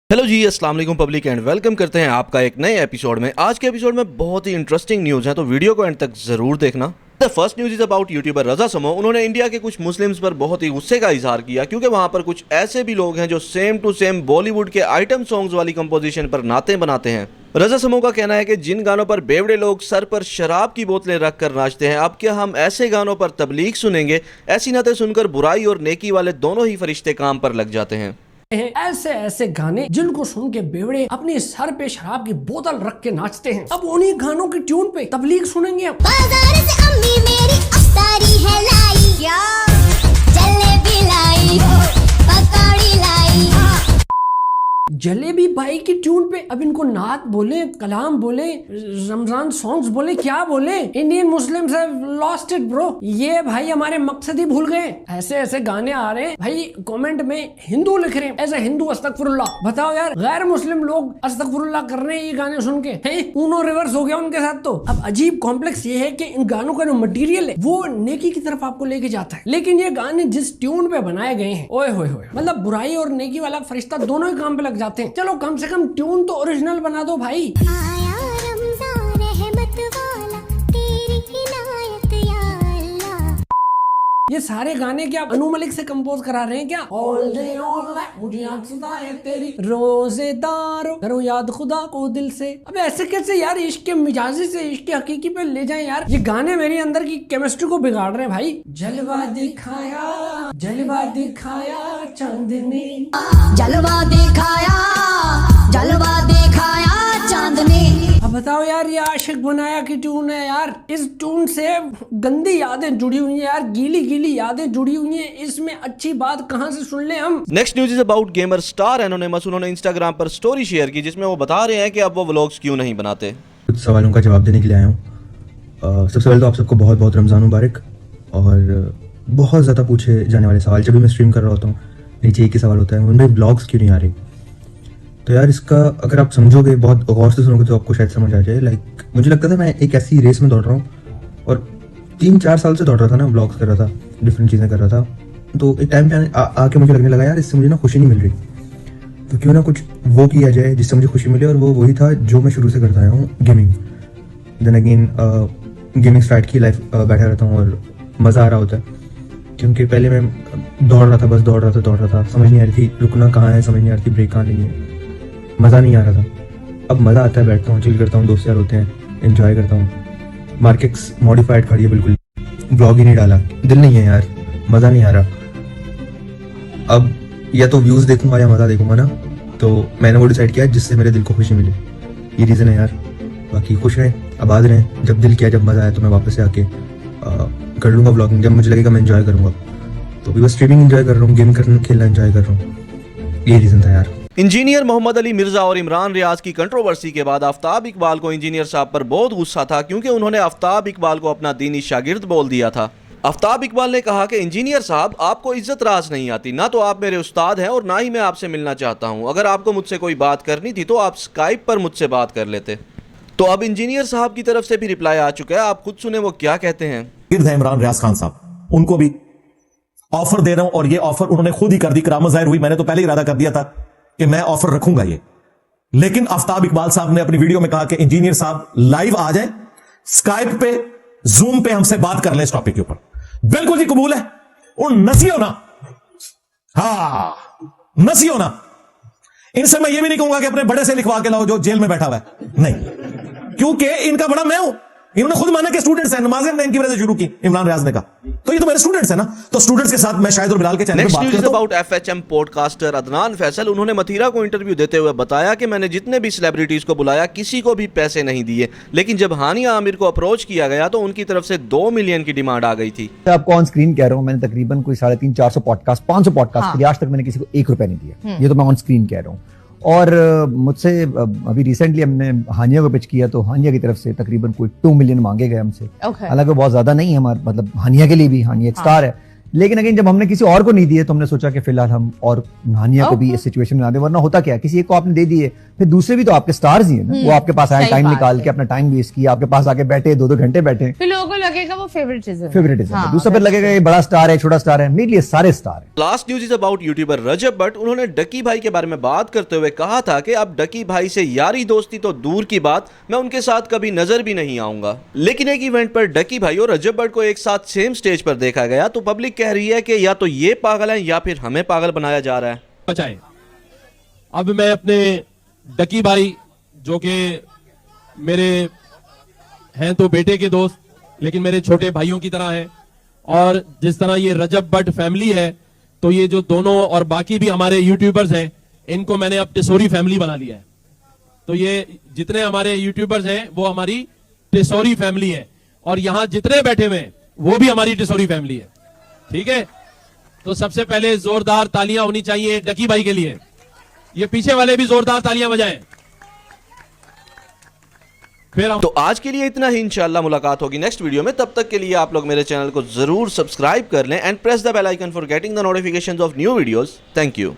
Hello जी, अस्सलाम वालेकुम public and welcome करते हैं आपका एक नए एपिसोड में। आज के एपिसोड में बहुत ही इंटरेस्टिंग न्यूज़ है, तो वीडियो को एंड तक जरूर देखना। The first news is about YouTuber Raza Samo. उन्होंने इंडिया के कुछ मुस्लिम्स पर बहुत ही गुस्से का इजहार किया क्योंकि वहां पर कुछ ऐसे भी लोग हैं जो सेम टू सेम बॉलीवुड के आइटम सॉन्ग्स वाली कंपोजिशन पर नाते बनाते हैं। रजा समो का कहना है कि जिन गानों पर बेवड़े लोग सर पर शराब की बोतलें रखकर नाचते हैं, अब क्या हम ऐसे गानों पर तबलीग सुनेंगे? ऐसी नातें सुनकर बुराई और नेकी वाले दोनों ही फरिश्ते काम पर लग जाते हैं। ऐसे ऐसे गाने जिनको सुन के बेवड़े अपने सर पे शराब की बोतल रख के नाचते हैं। अब उन्हीं गानों की ट्यून पे तबलीग सुनेंगे हम। बाजार से अम्मी मेरी अफ्तारी है लाई, क्या जलेबी लाई, पकौड़ी लाई। जलेबी बाई की ट्यून पे अब इनको नात बोले, कलाम बोले, रमजान सॉन्ग्स बोले, क्या बोले? Indian Muslims have lost it bro. ये भाई हमारे मकसद ही भूल गए। ऐसे ऐसे गाने आ रहे हैं भाई, कमेंट में हिंदू लिख रहे हैं एज ए हिंदू अस्तगफुरुल्लाह। बताओ यार, गैर मुस्लिम लोग अस्तगफुरुल्लाह कर रहे हैं ये गाने सुन के। ऊनो रिवर्स हो गया उनके साथ। तो अब अजीब कॉम्प्लेक्स ये है कि इन गानों का जो मटेरियल है वो नेकी की तरफ आपको लेके जाता है, लेकिन ये गाने जिस ट्यून पे बनाए गए हैं, ओए होए होए, मतलब बुराई और नेकी वाला फरिश्ता दोनों ही काम पे लग जाते हैं। चलो कम से कम ट्यून तो ओरिजिनल बना दो भाई। आया रमजान रहमत वाला, तेरी इनायत या अल्लाह। ये सारे गाने क्या अनु मलिक से कंपोज करा रहे हैं क्या? ऑल डे ऑल नाइट मुझे याद सदा है तेरी, रोजेदारो करो याद खुदा को दिल से। अब ऐसे कैसे यार इश्क के मिजाजी से इश्क के हकीकी पे ले जाएं यार? ये गाने मेरी अंदर की केमिस्ट्री को बिगाड़ रहे हैं भाई। जलवा दिखाया चांदनी, जलवा दिखाया चांदनी। अब बताओ यार, ये आशिक बनाया की ट्यून है यार। इस ट्यून से गंदी यादें जुड़ी हुई हैं यार, गीली गीली यादें जुड़ी हुई हैं। इसमें अच्छी बात कहां से सुन ले हम? Next news is about gamer star anonymous. उन्होंने इंस्टाग्राम पर स्टोरी शेयर की जिसमें वो बता रहे हैं कि अब वो व्लॉग्स क्यों नहीं बनाते। कुछ सवालों का जवाब देने के लिए आया हूँ। सबसे पहले तो आप सबको बहुत बहुत रमज़ान मुबारक। और बहुत ज़्यादा पूछे जाने वाले सवाल जब भी मैं स्ट्रीम कर रहा होता हूँ, नीचे एक ही सवाल होता है, उनमें ब्लॉग्स क्यों नहीं आ रही? तो यार इसका अगर आप समझोगे, बहुत गौर से सुनोगे तो आपको शायद समझ आ जाए। लाइक मुझे लगता था मैं एक ऐसी रेस में दौड़ रहा हूँ और 3-4 साल से दौड़ रहा था ना, ब्लॉग्स कर रहा था, डिफरेंट चीज़ें कर रहा था। तो एक टाइम पे आके मुझे लगने लगा यार इससे मुझे ना खुशी नहीं मिल रही, तो क्यों ना कुछ वो किया जाए जिससे मुझे खुशी मिले। और वो वही था जो मैं शुरू से करता आया हूँ, gaming. Then again gaming start की, लाइफ बैठा रहता हूँ और मज़ा आ रहा होता है, क्योंकि पहले मैं दौड़ रहा था, बस दौड़ रहा था, समझ नहीं आ रही थी रुकना कहाँ है, समझ नहीं आ रही थी ब्रेक कहाँ लेनी है, मज़ा नहीं आ रहा था। अब मज़ा आता है, बैठता हूँ, चिल करता हूँ, दोस्त यार होते हैं, एंजॉय करता हूँ। मार्केट्स मॉडिफाइड खड़ी है बिल्कुल, ब्लॉग ही नहीं डाला, दिल नहीं है यार, मज़ा नहीं आ रहा। अब या तो व्यूज़ देखूंगा या मज़ा देखूंगा ना, तो मैंने वो डिसाइड किया जिससे मेरे दिल को खुशी मिले। ये रीज़न है यार। बाकी खुश रहें, आबाद रहें। जब दिल किया, जब मज़ा आया तो मैं वापस से आके कर लूँगा व्लॉगिंग, जब मुझे लगेगा मैं एंजॉय करूँगा। तो भी बस स्ट्रीमिंग एंजॉय कर रहा हूँ, गेम खेलना एंजॉय कर रहा हूँ। ये रीज़न था यार। इंजीनियर मोहम्मद अली मिर्जा और इमरान रियाज की कंट्रोवर्सी के बाद आफ्ताब इकबाल को इंजीनियर साहब पर बहुत गुस्सा था क्योंकि उन्होंने आफ्ताब इकबाल को अपना दीनी शागिर्द बोल दिया था। आफ्ताब इकबाल ने कहा कि इंजीनियर साहब, आपको इज्जत राज नहीं आती, ना तो आप मेरे उस्ताद हैं और ना ही मैं आपसे मिलना चाहता हूं। अगर आपको मुझसे कोई बात करनी थी तो आप स्काइप पर मुझसे बात कर लेते। तो अब इंजीनियर साहब की तरफ से भी रिप्लाई आ चुका है, आप खुद सुने वो क्या कहते हैं। इमरान रियाज खान साहब, उनको भी ऑफर दे रहा हूं और ये ऑफर उन्होंने खुद ही कर दी, करामत जाहिर हुई। मैंने तो पहले ही इरादा कर दिया था कि मैं ऑफर रखूंगा ये, लेकिन आफ्ताब इकबाल साहब ने अपनी वीडियो में कहा कि इंजीनियर साहब लाइव आ जाए, स्काइप पे, जूम पे हमसे बात कर ले इस टॉपिक के ऊपर। बिल्कुल जी, कबूल है। और नसी होना, नसी होना। इनसे मैं ये भी नहीं कहूंगा कि अपने बड़े से लिखवा के लाओ जो जेल में बैठा हुआ है, नहीं, क्योंकि इनका बड़ा मैं हूं। इन्होंने खुद माना कि स्टूडेंट्स हैं, नमाज़ें हमने इनकी वजह से शुरू की, इमरान रियाज ने कहा, तो ये तो मेरे स्टूडेंट्स हैं ना। तो स्टूडेंट्स के साथ मैं शायद और बिलाल के चैनल पे बात करता हूं। About FHM podcaster Adnan Faisal. उन्होंने मथीरा को इंटरव्यू देते हुए बताया कि मैंने जितने भी सेलिब्रिटीज को बुलाया किसी को भी पैसे नहीं दिए, लेकिन जब हानिया आमिर को अप्रोच किया गया तो उनकी तरफ से 2 मिलियन की डिमांड आ गई थी। आपको ऑन स्क्रीन कह रहा हूं, मैंने तकरीबन कोई 350-400 पॉडकास्ट, 500 पॉडकास्ट के लिए आज तक मैंने किसी को 1 रुपया नहीं दिया। ये तो मैं ऑन स्क्रीन कह रहा हूँ। और मुझसे अभी रिसेंटली हमने हानिया को पिच किया, तो हानिया की तरफ से तकरीबन कोई 2 मिलियन मांगे गए हमसे। हालांकि बहुत ज्यादा नहीं है हमारे, मतलब हानिया के लिए भी, हानिया एक स्टार है, लेकिन अगेन जब हमने किसी और को नहीं दिए तो हमने सोचा कि फिलहाल हम और हानिया को भी इस सिचुएशन में ना दें, वरना होता क्या, किसी एक को आपने दे दिए, फिर दूसरे भी तो आपके स्टार्स ही है ना, वो आपके पास आए, टाइम निकाल के अपना टाइम वेस्ट किया, आपके पास आके बैठे, 2-2 घंटे बैठे, फिर लोगों को लगेगा वो फेवरेटिज्म फेवरेटिज्म हाँ, दूसरा पे लगेगा ये बड़ा स्टार है छोटा स्टार है, मेरे लिए सारे स्टार है। Last news is about YouTuber Rajab Butt. उन्होंने डकी भाई के बारे में बात करते हुए कहा था कि अब डकी भाई से यारी दोस्ती तो दूर की बात, मैं उनके साथ कभी नजर भी नहीं आऊंगा। लेकिन एक इवेंट पर डकी भाई और रजब भट्ट को एक साथ सेम स्टेज पर देखा गया तो पब्लिक कह रही है कि या तो ये पागल है या फिर हमें पागल बनाया जा रहा है। बचाए। अब मैं अपने डकी भाई जो कि मेरे हैं तो बेटे के दोस्त लेकिन मेरे छोटे भाइयों की तरह हैं, और जिस तरह ये रजब भट्ट फैमिली है तो ये जो दोनों और बाकी भी हमारे यूट्यूबर्स हैं इनको मैंने अब टिसोरी फैमिली बना लिया है। तो ये जितने हमारे यूट्यूबर्स हैं वो हमारी टिसोरी फैमिली है, और यहां जितने बैठे हुए हैं वो भी हमारी टिसोरी फैमिली है। ठीक है, तो सबसे पहले जोरदार तालियां होनी चाहिए डकी भाई के लिए। ये पीछे वाले भी जोरदार तालियां बजाएं। फिर हम तो आज के लिए इतना ही, इंशाल्लाह मुलाकात होगी नेक्स्ट वीडियो में। तब तक के लिए आप लोग मेरे चैनल को जरूर सब्सक्राइब कर लें and press the bell icon for getting the notifications of new videos. Thank you.